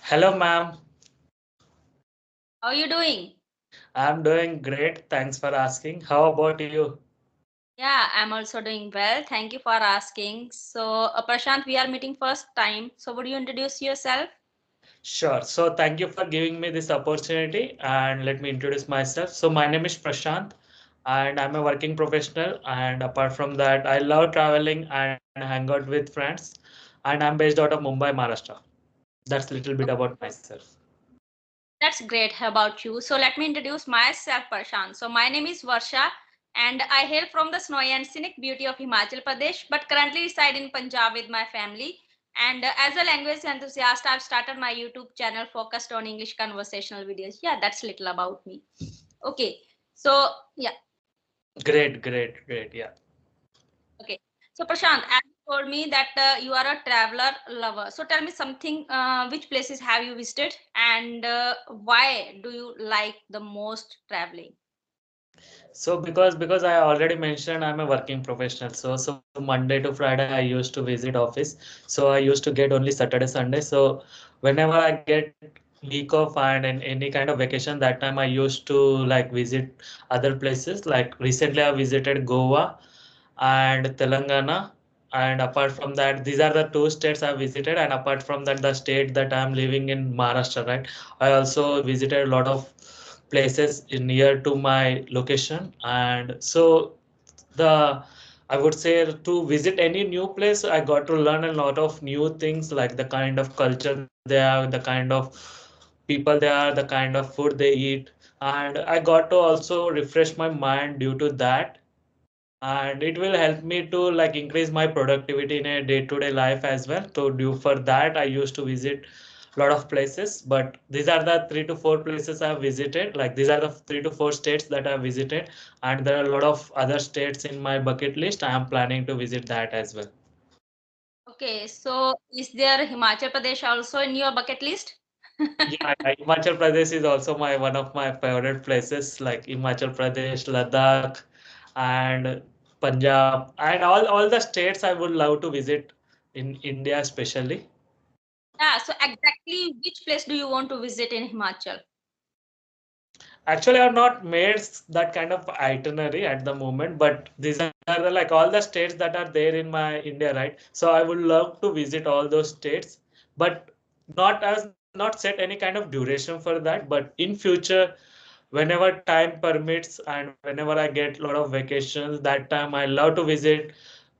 Hello, ma'am. How are you doing? I'm doing great. Thanks for asking. How about you? Yeah, I'm also doing well. Thank you for asking. So, Prashant, we are meeting first time. So, would you introduce yourself? Sure. So, thank you for giving me this opportunity and let me introduce myself. So, my name is Prashant and I'm a working professional. And apart from that, I love traveling and hang out with friends. And I'm based out of Mumbai, Maharashtra. That's a little bit about myself. That's great about you. So, let me introduce myself, Prashant. So, my name is Varsha and I hail from the snowy and scenic beauty of Himachal Pradesh, but currently reside in Punjab with my family. And as a language enthusiast, I've started my YouTube channel focused on English conversational videos. Yeah, that's little about me. Okay. So, yeah. Great, great, great. Yeah. Okay. So Prashant, as you told me that you are a traveler lover. So tell me something, which places have you visited and why do you like the most traveling? So because I already mentioned I'm a working professional. So Monday to Friday I used to visit office. So I used to get only Saturday, Sunday. So whenever I get week off and in any kind of vacation, that time I used to like visit other places. Like recently I visited Goa and Telangana. And apart from that, these are the two states I visited. And apart from that, the state that I'm living in, Maharashtra, right? I also visited a lot of places near to my location. And so the I would say to visit any new place, I got to learn a lot of new things, like the kind of culture they have, the kind of people they are, the kind of food they eat. And I got to also refresh my mind due to that, and it will help me to like increase my productivity in a day-to-day life as well. To do for that, I used to visit a lot of places, but these are the 3 to 4 places I've visited. Like these are the 3 to 4 states that I've visited, and there are a lot of other states in my bucket list. I am planning to visit that as well. Okay, so is there Himachal Pradesh also in your bucket list? Yeah, Himachal Pradesh is also my one of my favorite places, like Himachal Pradesh, Ladakh, and Punjab, and all the states I would love to visit in India, especially. Yeah, so exactly which place do you want to visit in Himachal? Actually, I've not made that kind of itinerary at the moment, but these are the, like all the states that are there in my India, right? So I would love to visit all those states, but not set any kind of duration for that. But in future, whenever time permits and whenever I get a lot of vacations, that time I love to visit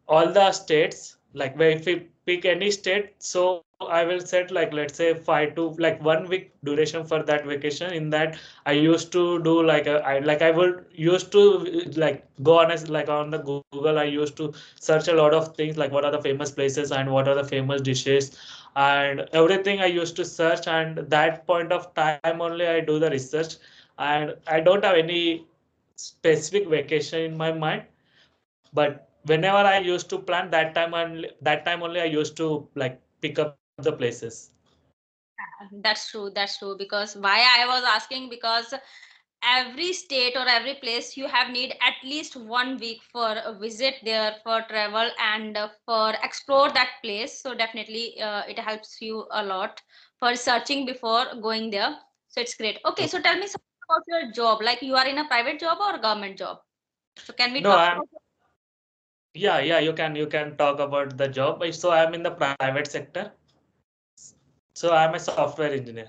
all the states. Like where if we pick any state, so I will set like let's say 5 to 1 week duration for that vacation. In that I used to do like I would used to like go on as like on the Google. I used to search a lot of things like what are the famous places and what are the famous dishes and everything I used to search, and that point of time only I do the research, and I don't have any specific vacation in my mind. But whenever I used to plan that time only I used to like pick up the places. That's true. That's true. Because why I was asking, because every state or every place you have need at least 1 week for a visit there, for travel and for explore that place. So definitely it helps you a lot for searching before going there. So it's great. Okay, so tell me something about your job. Like you are in a private job or government job? So can we No, talk I'm about? yeah, you can talk about the job. So I'm in the private sector. So I'm a software engineer.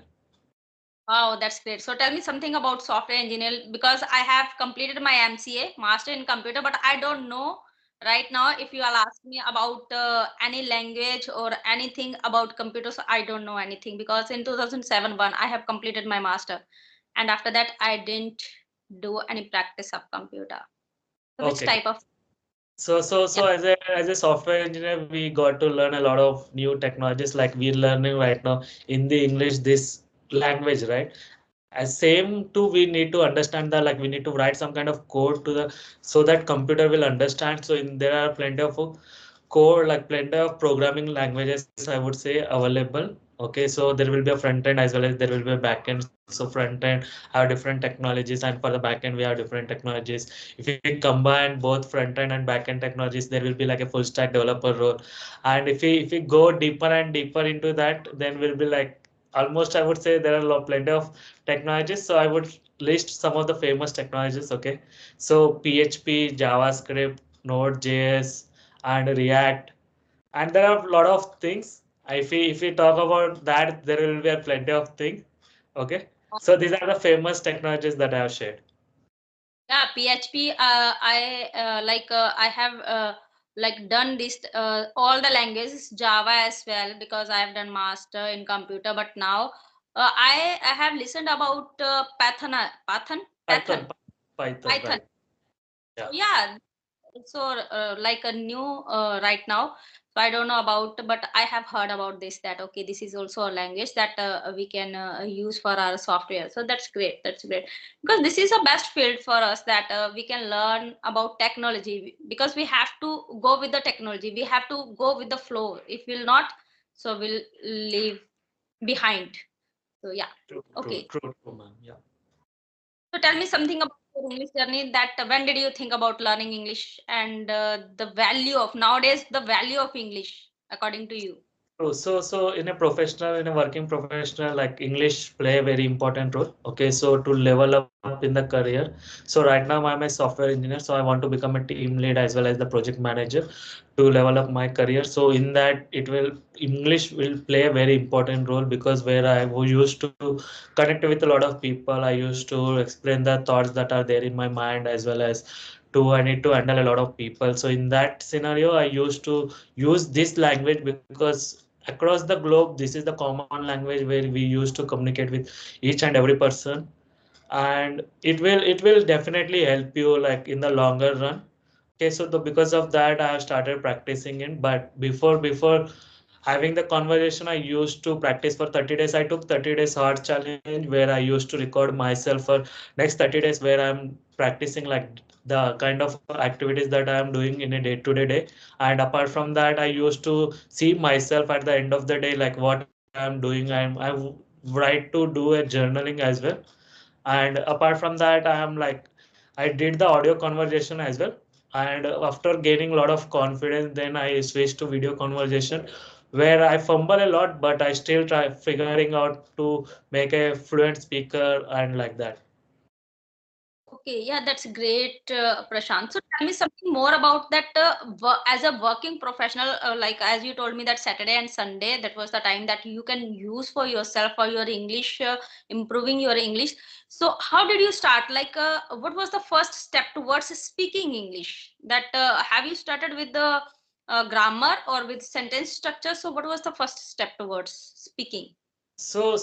Wow, that's great. So tell me something about software engineer, because I have completed my MCA, Master in Computer, but I don't know right now if you are asking me about any language or anything about computers. I don't know anything because in 2007 one I have completed my master, and after that I didn't do any practice of computer. So which Okay. type of? So as a software engineer, we got to learn a lot of new technologies. Like we're learning right now in the English this language, right? As same too, we need to understand that like we need to write some kind of code to the so that computer will understand. So in there are plenty of code, like plenty of programming languages, I would say, available. Okay, so there will be a front end as well as there will be a back end. So front end have different technologies, and for the back end we have different technologies. If we combine both front end and back end technologies, there will be like a full stack developer role. And if we go deeper and deeper into that, then we'll be like almost I would say there are plenty of technologies. So I would list some of the famous technologies. Okay, so PHP, JavaScript, Node.js, and React, and there are a lot of things. If we talk about that, there will be a plenty of things. Okay, so these are the famous technologies that I have shared. Yeah, PHP. I have like done this all the languages, Java as well, because I have done master in computer. But now I have listened about Python, Python, Python. right? So Yeah. yeah, so like a new right now. So I don't know about, but I have heard about this, that okay, this is also a language that we can use for our software. So that's great, that's great, because this is a best field for us, that we can learn about technology, because we have to go with the technology, we have to go with the flow. If we'll not, so we'll leave behind. So yeah. True, true, Okay, true, true, ma'am. Yeah. so tell me something about your English journey, that when did you think about learning English, and the value of nowadays, the value of English according to you? True. So in a professional, in a working professional, like English play a very important role. Okay, so to level up in the career. So right now I'm a software engineer, so I want to become a team lead as well as the project manager to level up my career. So in that, it will English will play a very important role, because where used to connect with a lot of people, I used to explain the thoughts that are there in my mind, as well as I need to handle a lot of people. So in that scenario, I used to use this language, because across the globe this is the common language where we used to communicate with each and every person, and it will definitely help you like in the longer run. Okay, so because of that I have started practicing it. But before having the conversation, I used to practice for 30 days. I took 30 days hard challenge where I used to record myself for next 30 days, where I'm practicing like the kind of activities that I am doing in a day-to-day day. And apart from that, I used to see myself at the end of the day, like what I am doing. I tried to do a journaling as well. And apart from that, I am like, I did the audio conversation as well. And after gaining a lot of confidence, then I switched to video conversation, where I fumble a lot, but I still try figuring out to make a fluent speaker and like that. Okay, yeah, that's great, Prashant. So tell me something more about that. As a working professional, like as you told me that Saturday and Sunday, that was the time that you can use for yourself, for your English, improving your English. So how did you start? Like, what was the first step towards speaking English? That have you started with the grammar or with sentence structure? So what was the first step towards speaking? So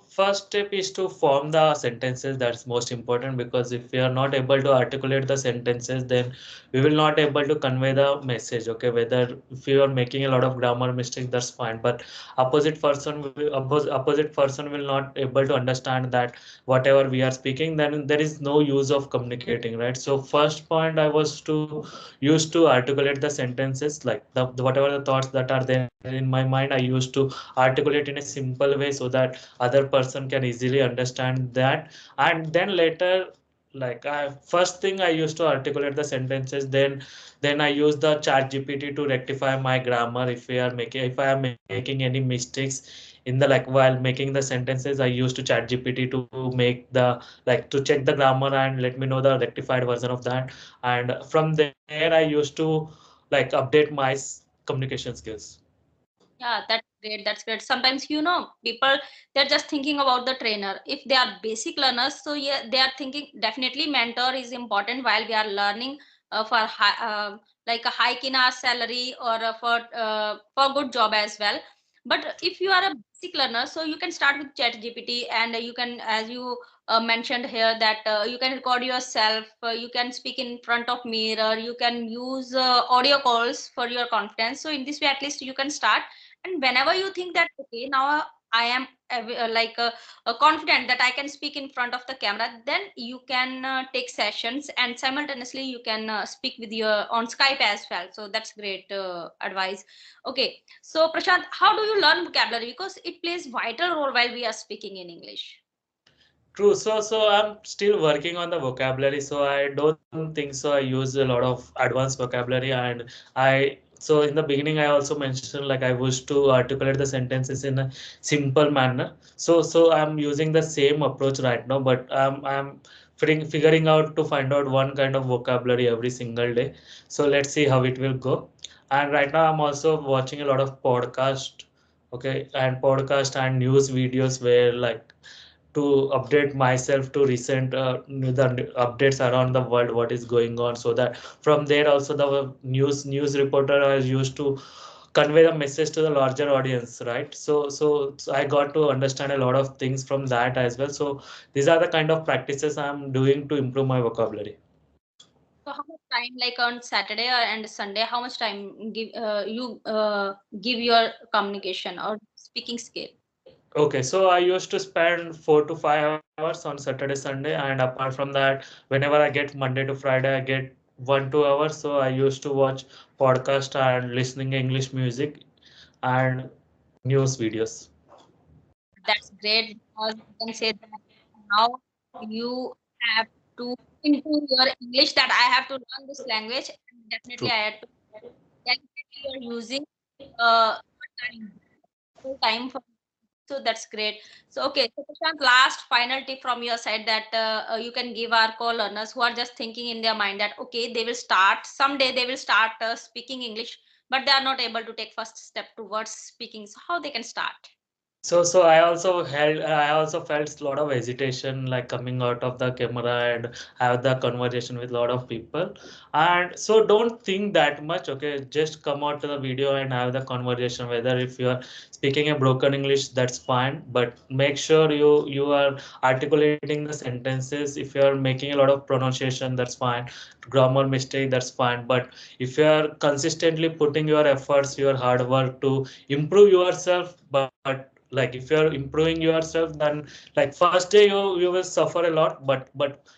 first step is to form the sentences. That's most important, because if we are not able to articulate the sentences, then we will not able to convey the message. Okay, whether if you are making a lot of grammar mistakes, that's fine, but opposite person will not able to understand that whatever we are speaking. Then there is no use of communicating, right? So first point I was to use to articulate the sentences, like whatever the thoughts that are there in my mind, I used to articulate in a simple way so that other person can easily understand that. And then later, like first thing I used to articulate the sentences, then I use the chat gpt to rectify my grammar. If I am making any mistakes in the, like while making the sentences, I used to chat gpt to make the, like to check the grammar and let me know the rectified version of that. And from there I used to like update my communication skills. Yeah, that's great. That's great. Sometimes, people, they're just thinking about the trainer. If they are basic learners, so yeah, they are thinking definitely mentor is important while we are learning for like a hike in our salary, or for good job as well. But if you are a basic learner, so you can start with Chat GPT, and you can, as you mentioned here, that you can record yourself, you can speak in front of mirror, you can use audio calls for your confidence. So in this way, at least you can start. And whenever you think that okay, now I am confident that I can speak in front of the camera, then you can take sessions, and simultaneously you can speak with your on Skype as well. So that's great advice. Okay, so Prashant, how do you learn vocabulary, because it plays vital role while we are speaking in English? True. So I'm still working on the vocabulary. So I don't think so. I use a lot of advanced vocabulary, and I So in the beginning, I also mentioned like I wish to articulate the sentences in a simple manner. So I'm using the same approach right now, but I'm figuring out to find out one kind of vocabulary every single day. So let's see how it will go. And right now, I'm also watching a lot of podcast, okay, and podcast and news videos where like to update myself to recent the updates around the world, what is going on, so that from there also the news reporter is used to convey the message to the larger audience, right? So I got to understand a lot of things from that as well. So these are the kind of practices I'm doing to improve my vocabulary. So how much time, like on Saturday or and Sunday, how much time you give your communication or speaking skill? Okay, so I used to spend 4 to 5 hours on Saturday, Sunday, and apart from that, whenever I get Monday to Friday, I get 1 2 hours. So I used to watch podcast and listening English music and news videos. That's great because you can say that now you have to improve your English, that I have to learn this language, and definitely True. I have to definitely you're using time, full time for. So that's great. So okay, so Prashant, last final tip from your side that you can give our co-learners who are just thinking in their mind that okay, they will start someday, they will start speaking English, but they are not able to take first step towards speaking. So how they can start? So I also felt a lot of hesitation like coming out of the camera and have the conversation with a lot of people. And so don't think that much, okay? Just come out to the video and have the conversation. Whether if you are speaking a broken English, that's fine, but make sure you are articulating the sentences. If you are making a lot of pronunciation, that's fine. Grammar mistake, that's fine. But if you are consistently putting your efforts, your hard work to improve yourself, but like if you're improving yourself, then like first day you will suffer a lot, but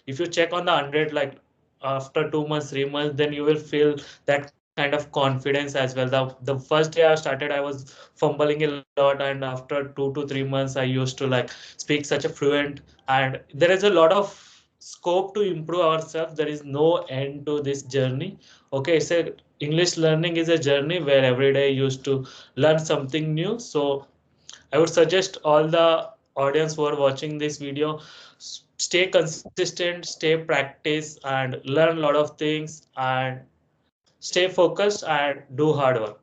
if you check on the 100, like after 2 months 3 months, then you will feel that kind of confidence as well. The first day I started, I was fumbling a lot, and after 2 to 3 months I used to like speak such a fluent. And there is a lot of scope to improve ourselves. There is no end to this journey. Okay, it's a English learning is a journey where every day you used to learn something new. So I would suggest all the audience who are watching this video, stay consistent, stay practice, and learn a lot of things, and stay focused and do hard work.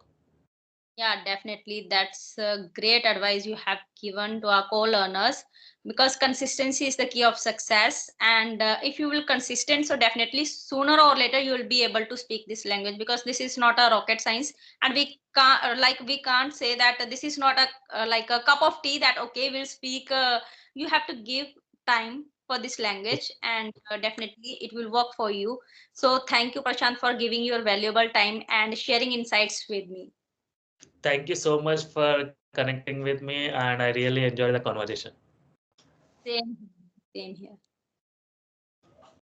Yeah, definitely. That's great advice you have given to our co-learners because consistency is the key of success. And if you will consistent, so definitely sooner or later you will be able to speak this language because this is not a rocket science, and we can't we can't say that this is not a like a cup of tea that okay we'll speak. You have to give time for this language, and definitely it will work for you. So thank you, Prashant, for giving your valuable time and sharing insights with me. Thank you so much for connecting with me, and I really enjoyed the conversation. Same, same here.